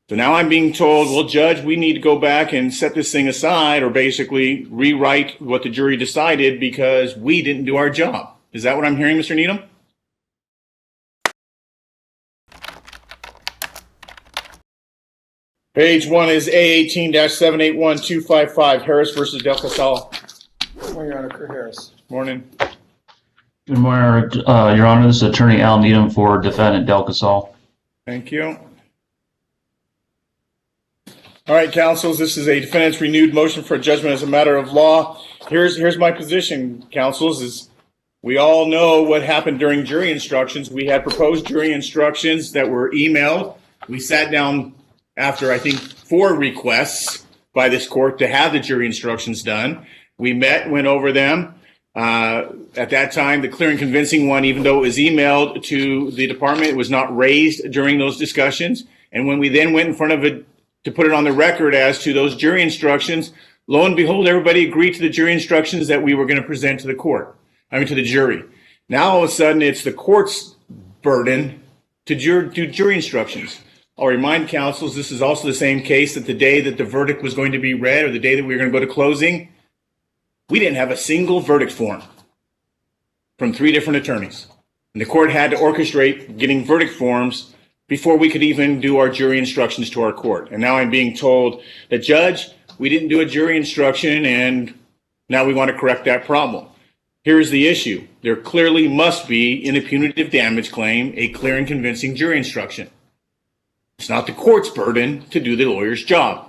So now I'm being told, well, Judge, we need to go back and set this thing aside or basically rewrite what the jury decided because we didn't do our job. Is that what I'm hearing, Mr. Needham? Page 1 is A18-781255, Harris versus Del Casal. Good morning, Your Honor. Kurt Harris. Morning. Good morning, Your Honor. This is Attorney Al Needham for Defendant Del Casal. Thank you. All right, counsels, this is a defendant's renewed motion for judgment as a matter of law. Here's my position, counsels, is we all know what happened during jury instructions. We had proposed jury instructions that were emailed. We sat down after, I think, 4 requests by this court to have the jury instructions done. We met, went over them. At that time, the clear and convincing one, even though it was emailed to the department, it was not raised during those discussions. And when we then went in front of it to put it on the record as to those jury instructions, lo and behold, everybody agreed to the jury instructions that we were going to present to the court, to the jury. Now, all of a sudden, it's the court's burden to do jury instructions. I'll remind counsels, this is also the same case that the day that the verdict was going to be read or the day that we were going to go to closing, we didn't have a single verdict form from 3 different attorneys. And the court had to orchestrate getting verdict forms before we could even do our jury instructions to our court. And now I'm being told that, Judge, we didn't do a jury instruction and now we want to correct that problem. Here's the issue. There clearly must be, in a punitive damage claim, a clear and convincing jury instruction. It's not the court's burden to do the lawyer's job.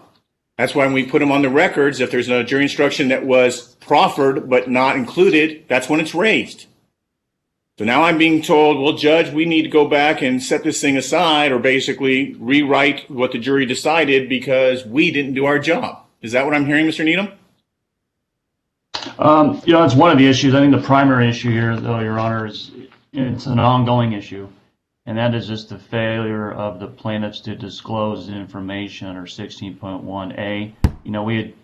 That's why when we put them on the records, if there's a jury instruction that was proffered but not included, that's when it's raised. So now I'm being told, well, Judge, we need to go back and set this thing aside or basically rewrite what the jury decided because we didn't do our job. Is that what I'm hearing, Mr. Needham? It's one of the issues. I think the primary issue here, though, Your Honor, is it's an ongoing issue, and that is just the failure of the plaintiffs to disclose the information under 16.1A.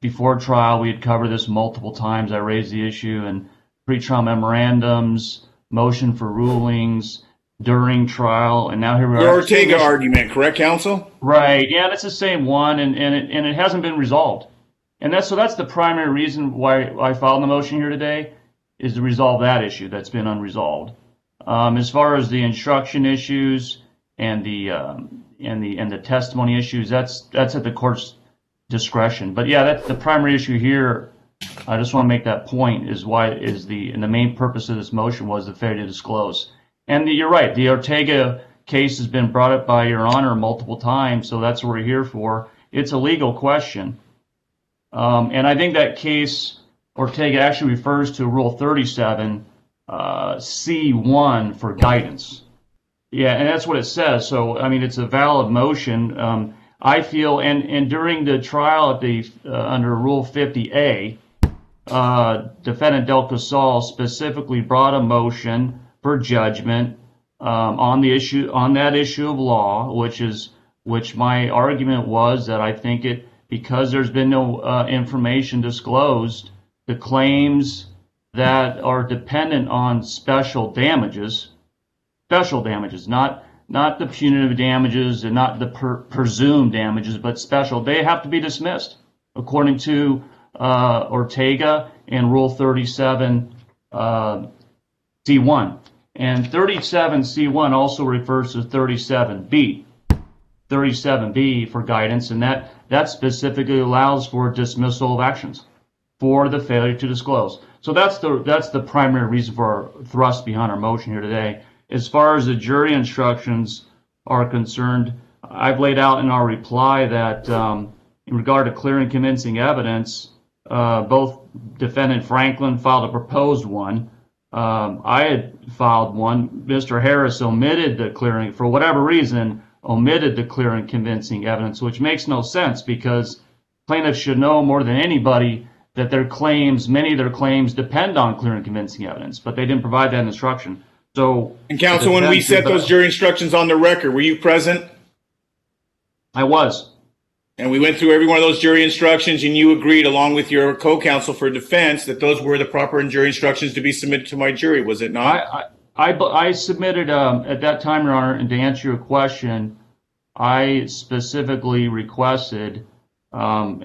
Before trial, we had covered this multiple times. I raised the issue in pre-trial memorandums, motion for rulings, during trial, and now here we are. The Ortega argument, correct, counsel? Right. Yeah, that's the same one, and it hasn't been resolved. And that's the primary reason why I filed the motion here today, is to resolve that issue that's been unresolved. As far as the instruction issues and the testimony issues, that's at the court's discretion. But yeah, that's the primary issue here. I just want to make that point and the main purpose of this motion was the failure to disclose. And you're right, the Ortega case has been brought up by Your Honor multiple times, so that's what we're here for. It's a legal question. And I think that case, Ortega, actually refers to Rule 37, C1 for guidance. Yeah, and that's what it says. So, it's a valid motion. I feel, and during the trial at under Rule 50A, Defendant Del Casal specifically brought a motion for judgment on that issue of law, which my argument was that I think because there's been no information disclosed, the claims that are dependent on special damages, not the punitive damages and not the presumed damages, but special, they have to be dismissed according to Ortega and Rule 37 C1. And 37 C1 also refers to 37B for guidance, and that specifically allows for dismissal of actions for the failure to disclose. So that's the primary reason for our thrust behind our motion here today. As far as the jury instructions are concerned, I've laid out in our reply that in regard to clear and convincing evidence, both Defendant Franklin filed a proposed one. I had filed one. Mr. Harris omitted the clearing, for whatever reason, omitted the clear and convincing evidence, which makes no sense because plaintiffs should know more than anybody that many of their claims depend on clear and convincing evidence, but they didn't provide that instruction. So, and counsel, when we set those jury instructions on the record, were you present? I was. And we went through every one of those jury instructions, and you agreed, along with your co-counsel for defense, that those were the proper jury instructions to be submitted to my jury, was it not? I submitted, at that time, Your Honor, and to answer your question, I specifically requested one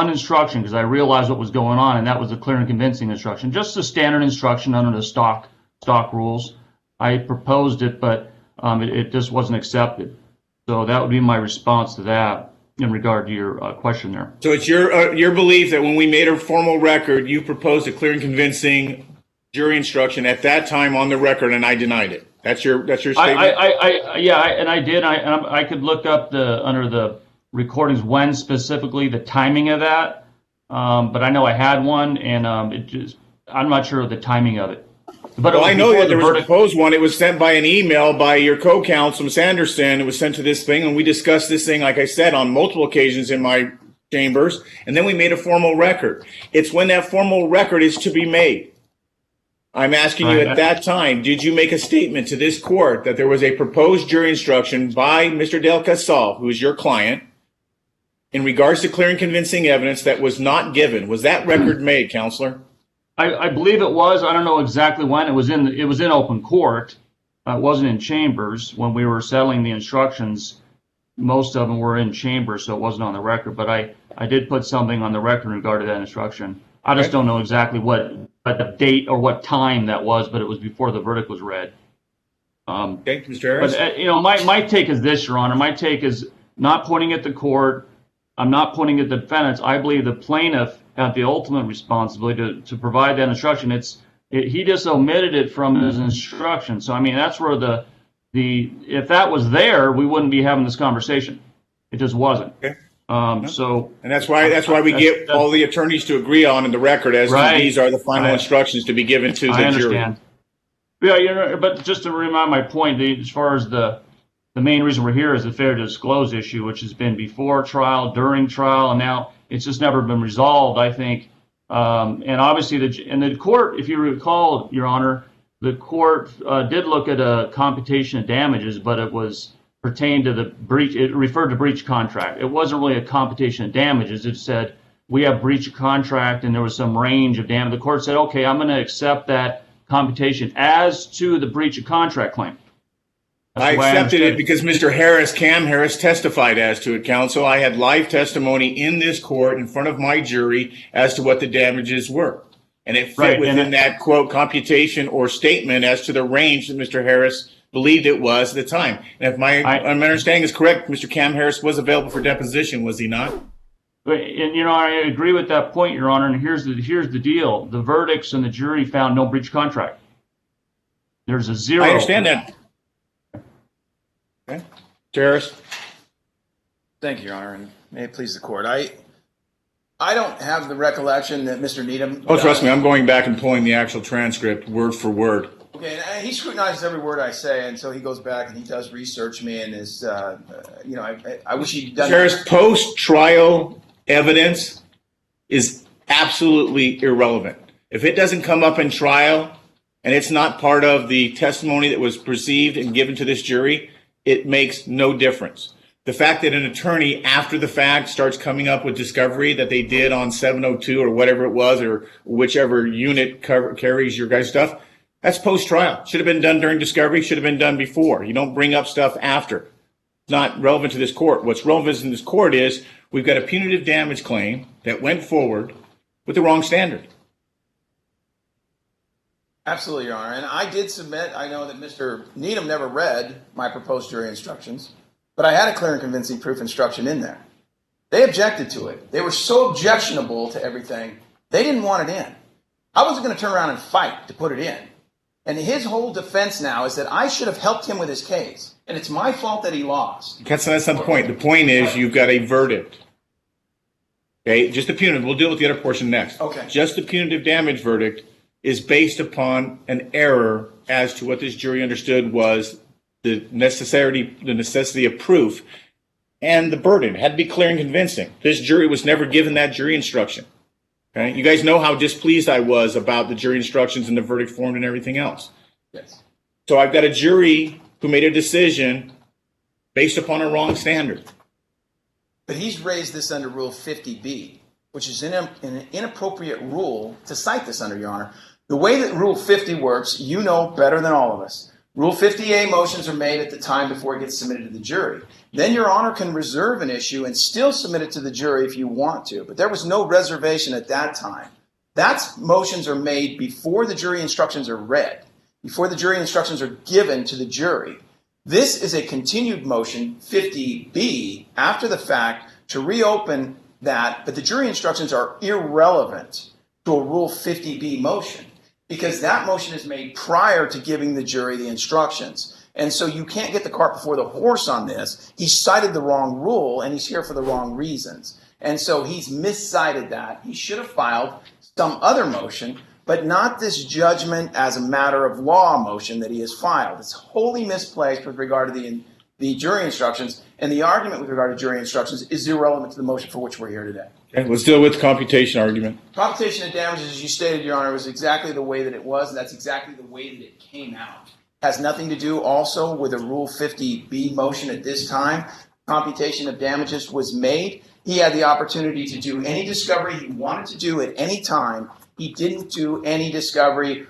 instruction because I realized what was going on, and that was a clear and convincing instruction, just a standard instruction under the stock rules. I proposed it, but it just wasn't accepted. So that would be my response to that in regard to your question there. So it's your belief that when we made a formal record, you proposed a clear and convincing jury instruction at that time on the record, and I denied it. That's your statement? I did. I could look up under the recordings when specifically the timing of that, but I know I had one, and I'm not sure of the timing of it. But well, I know that there was a proposed one. It was sent by an email by your co-counsel, Ms. Anderson. It was sent to this thing, and we discussed this thing, like I said, on multiple occasions in my chambers, and then we made a formal record. It's when that formal record is to be made. I'm asking you at that time, did you make a statement to this court that there was a proposed jury instruction by Mr. Del Casal, who is your client, in regards to clear and convincing evidence that was not given? Was that record made, Counselor? I believe it was. I don't know exactly when. It was in open court. It wasn't in chambers when we were settling the instructions. Most of them were in chambers, so it wasn't on the record. But I did put something on the record in regard to that instruction. I just don't know exactly what the date or what time that was, but it was before the verdict was read. Okay, Mr. Harris. But my take is this, Your Honor. My take is not pointing at the court. I'm not pointing at the defendants. I believe the plaintiff had the ultimate responsibility to provide that instruction. He just omitted it from his instruction. So I mean, that's where if that was there, we wouldn't be having this conversation. It just wasn't. Okay. And that's why we get all the attorneys to agree on in the record as to these are the final instructions to be given to the jury. I understand. Yeah, but just to remind my point, as far as the main reason we're here is the fair to disclose issue, which has been before trial, during trial, and now it's just never been resolved, I think. And obviously, the court, if you recall, Your Honor, the court did look at a computation of damages, but it was pertained to the breach. It referred to breach of contract. It wasn't really a computation of damages. It said we have breach of contract, and there was some range of damage. The court said, okay, I'm going to accept that computation as to the breach of contract claim. I accepted it because Mr. Cam Harris, testified as to it, counsel. I had live testimony in this court in front of my jury as to what the damages were. And it fit within that, quote, computation or statement as to the range that Mr. Harris believed it was at the time. And if my understanding is correct, Mr. Cam Harris was available for deposition, was he not? And, I agree with that point, Your Honor. And here's the deal. The verdicts and the jury found no breach of contract. There's a zero. I understand that. Okay. Harris. Thank you, Your Honor, and may it please the court. I don't have the recollection that Mr. Needham. Oh, trust me, I'm going back and pulling the actual transcript word for word. Okay, and he scrutinizes every word I say, and so he goes back and he does research me, and is, I wish he'd done. Harris, post-trial evidence is absolutely irrelevant. If it doesn't come up in trial and it's not part of the testimony that was perceived and given to this jury, it makes no difference. The fact that an attorney after the fact starts coming up with discovery that they did on 702 or whatever it was, or whichever unit carries your guys' stuff, that's post-trial. Should have been done during discovery, should have been done before. You don't bring up stuff after. It's not relevant to this court. What's relevant in this court is we've got a punitive damage claim that went forward with the wrong standard. Absolutely, Your Honor. And I did submit, I know that Mr. Needham never read my proposed jury instructions, but I had a clear and convincing proof instruction in there. They objected to it. They were so objectionable to everything, they didn't want it in. I wasn't going to turn around and fight to put it in. And his whole defense now is that I should have helped him with his case, and it's my fault that he lost. That's not the point. The point is you've got a verdict. Okay, just the punitive. We'll deal with the other portion next. Okay. Just the punitive damage verdict is based upon an error as to what this jury understood was the necessity of proof and the burden. It had to be clear and convincing. This jury was never given that jury instruction. Okay? You guys know how displeased I was about the jury instructions and the verdict form and everything else. Yes. So I've got a jury who made a decision based upon a wrong standard. But he's raised this under Rule 50B, which is an inappropriate rule to cite this under, Your Honor. The way that Rule 50 works, you know better than all of us. Rule 50A motions are made at the time before it gets submitted to the jury. Then Your Honor can reserve an issue and still submit it to the jury if you want to. But there was no reservation at that time. That's motions are made before the jury instructions are read, before the jury instructions are given to the jury. This is a continued motion, 50B, after the fact to reopen that, but the jury instructions are irrelevant to a Rule 50B motion because that motion is made prior to giving the jury the instructions. And so you can't get the cart before the horse on this. He cited the wrong rule and he's here for the wrong reasons. And so he's miscited that. He should have filed some other motion, but not this judgment as a matter of law motion that he has filed. It's wholly misplaced with regard to the jury instructions, and the argument with regard to jury instructions is irrelevant to the motion for which we're here today. Okay, let's deal with the computation argument. Computation of damages, as you stated, Your Honor, was exactly the way that it was, and that's exactly the way that it came out. Has nothing to do also with a Rule 50B motion at this time. Computation of damages was made. He had the opportunity to do any discovery he wanted to do at any time. He didn't do any discovery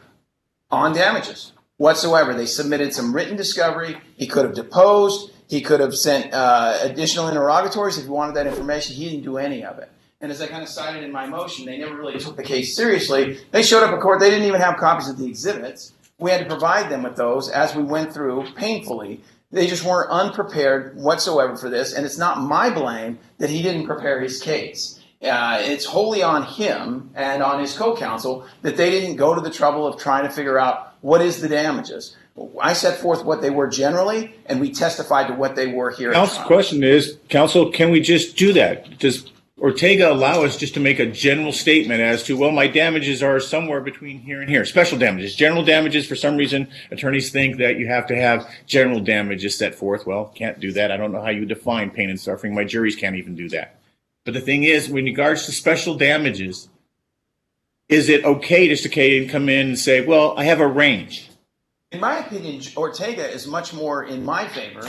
on damages whatsoever. They submitted some written discovery. He could have deposed. He could have sent additional interrogatories if he wanted that information. He didn't do any of it. And as I kind of cited in my motion, they never really took the case seriously. They showed up at court. They didn't even have copies of the exhibits. We had to provide them with those as we went through painfully. They just weren't unprepared whatsoever for this. And it's not my blame that he didn't prepare his case. It's wholly on him and on his co-counsel that they didn't go to the trouble of trying to figure out what is the damages. I set forth what they were generally, and we testified to what they were here. Counsel's question is, counsel, can we just do that? Does Ortega allow us just to make a general statement as to, well, my damages are somewhere between here and here? Special damages. General damages, for some reason, attorneys think that you have to have general damages set forth. Well, can't do that. I don't know how you define pain and suffering. My juries can't even do that. But the thing is, in regards to special damages, is it okay just to come in and say, well, I have a range? In my opinion, Ortega is much more in my favor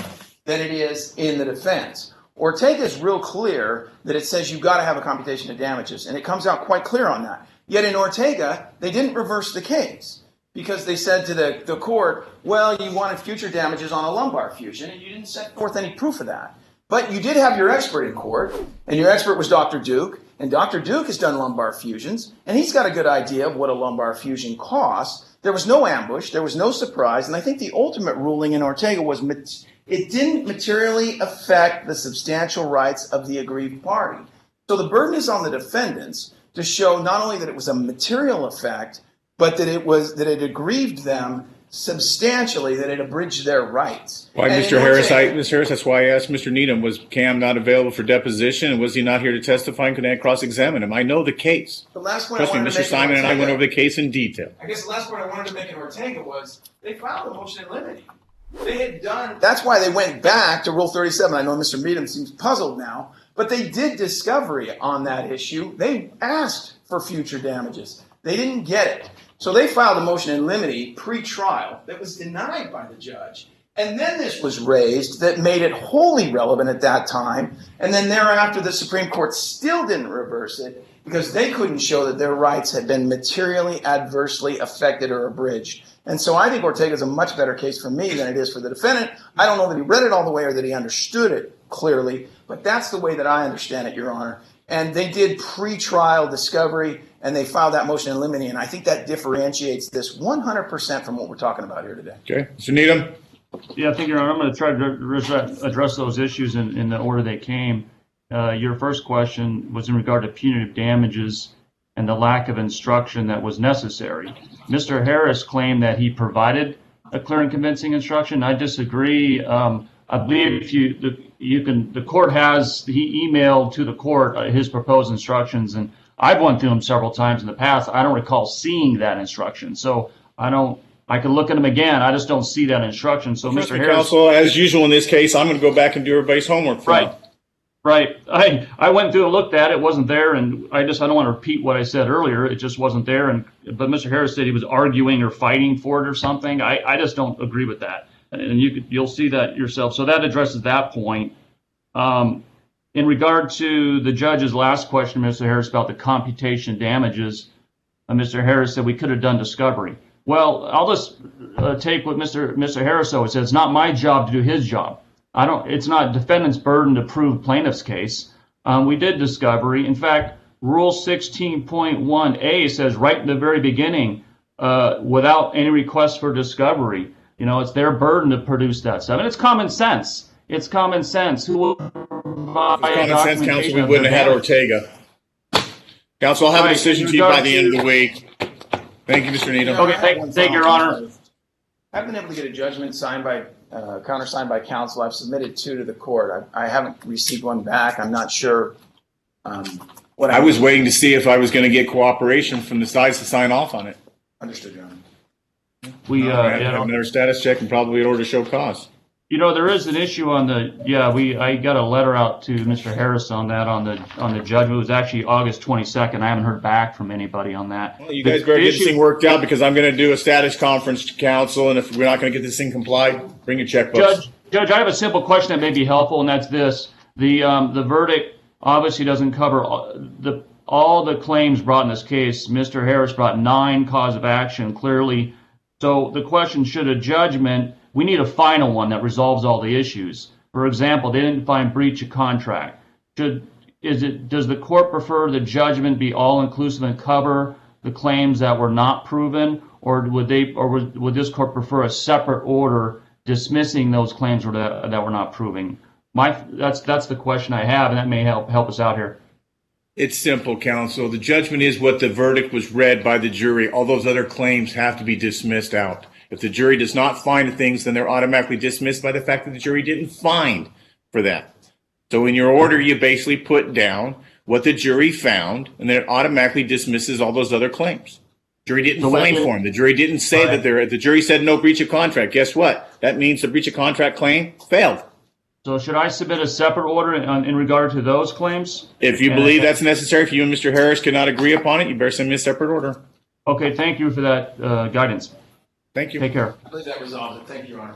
than it is in the defense. Ortega is real clear that it says you've got to have a computation of damages, and it comes out quite clear on that. Yet in Ortega, they didn't reverse the case because they said to the court, well, you wanted future damages on a lumbar fusion, and you didn't set forth any proof of that. But you did have your expert in court, and your expert was Dr. Duke, and Dr. Duke has done lumbar fusions, and he's got a good idea of what a lumbar fusion costs. There was no ambush, there was no surprise, and I think the ultimate ruling in Ortega was it didn't materially affect the substantial rights of the aggrieved party. So the burden is on the defendants to show not only that it was a material effect, but that it aggrieved them substantially, that it abridged their rights. Why, Mr. Harris, that's why I asked Mr. Needham, was Cam not available for deposition, and was he not here to testify, and could I cross-examine him? I know the case. The last point Trust me, Mr. Simon and I went over the case in detail. I guess the last point I wanted to make in Ortega was they filed a motion in limine. They had done. That's why they went back to Rule 37. I know Mr. Needham seems puzzled now, but they did discovery on that issue. They asked for future damages. They didn't get it. So they filed a motion in limine pre-trial that was denied by the judge. And then this was raised that made it wholly relevant at that time. And then thereafter, the Supreme Court still didn't reverse it because they couldn't show that their rights had been materially adversely affected or abridged. And so I think Ortega is a much better case for me than it is for the defendant. I don't know that he read it all the way or that he understood it clearly, but that's the way that I understand it, Your Honor. And they did pre-trial discovery, and they filed that motion in limine, and I think that differentiates this 100% from what we're talking about here today. Okay. Mr. Needham? Yeah, I think, Your Honor, I'm going to try to address those issues in the order they came. Your first question was in regard to punitive damages and the lack of instruction that was necessary. Mr. Harris claimed that he provided a clear and convincing instruction. I disagree. I believe the court he emailed to the court his proposed instructions, and I've went through them several times in the past. I don't recall seeing that instruction. So I can look at them again. I just don't see that instruction. So Mr. Harris. Counsel, as usual in this case, I'm going to go back and do everybody's homework for Right. Right. I went through and looked at it. It wasn't there, and I don't want to repeat what I said earlier. It just wasn't there. But Mr. Harris said he was arguing or fighting for it or something. I just don't agree with that, and you'll see that yourself. So that addresses that point. In regard to the judge's last question, Mr. Harris, about the computation damages, Mr. Harris said we could have done discovery. Well, I'll just take what Mr. Harris always says. It's not my job to do his job. It's not defendant's burden to prove plaintiff's case. We did discovery. In fact, Rule 16.1A says right in the very beginning, without any request for discovery, it's their burden to produce that stuff. And it's common sense. It's common sense. Who will provide Common sense, counsel, documentation we of wouldn't the have had damage? Ortega. Counsel, I'll have a Right, decision in to you by regard the end of to- the week. Thank you, Mr. Needham. Okay, thank you, Your Honor. I've been able to get a judgment signed by, countersigned by counsel. I've submitted 2 to the court. I haven't received one back. I'm not sure what I was waiting to see if I was going to get cooperation from the sides to sign off on it. Understood, Your Honor. We, I have another status check and probably an order to show cause. there is an issue on I got a letter out to Mr. Harris on that, on the judgment. It was actually August 22nd. I haven't heard back from anybody on that. Well, you guys better get this thing worked out because I'm going to do a status conference to counsel, and if we're not going to get this thing complied, bring your checkbooks. Judge, I have a simple question that may be helpful, and that's this. The verdict obviously doesn't cover all the claims brought in this case. Mr. Harris brought 9 cause of action, clearly. So the question, should a judgment, we need a final one that resolves all the issues. For example, they didn't find breach of contract. Does the court prefer the judgment be all-inclusive and cover the claims that were not proven, or would this court prefer a separate order dismissing those claims that were not proven? That's the question I have, and that may help us out here. It's simple, counsel. The judgment is what the verdict was read by the jury. All those other claims have to be dismissed out. If the jury does not find the things, then they're automatically dismissed by the fact that the jury didn't find for that. So in your order, you basically put down what the jury found, and then it automatically dismisses all those other claims. Jury didn't find for them. The jury didn't say that the jury said no breach of contract. Guess what? That means the breach of contract claim failed. So should I submit a separate order in regard to those claims? If you believe that's necessary, if you and Mr. Harris cannot agree upon it, you better send me a separate order. Okay, thank you for that guidance. Thank you. Take care. I believe that resolves it. Thank you, Your Honor.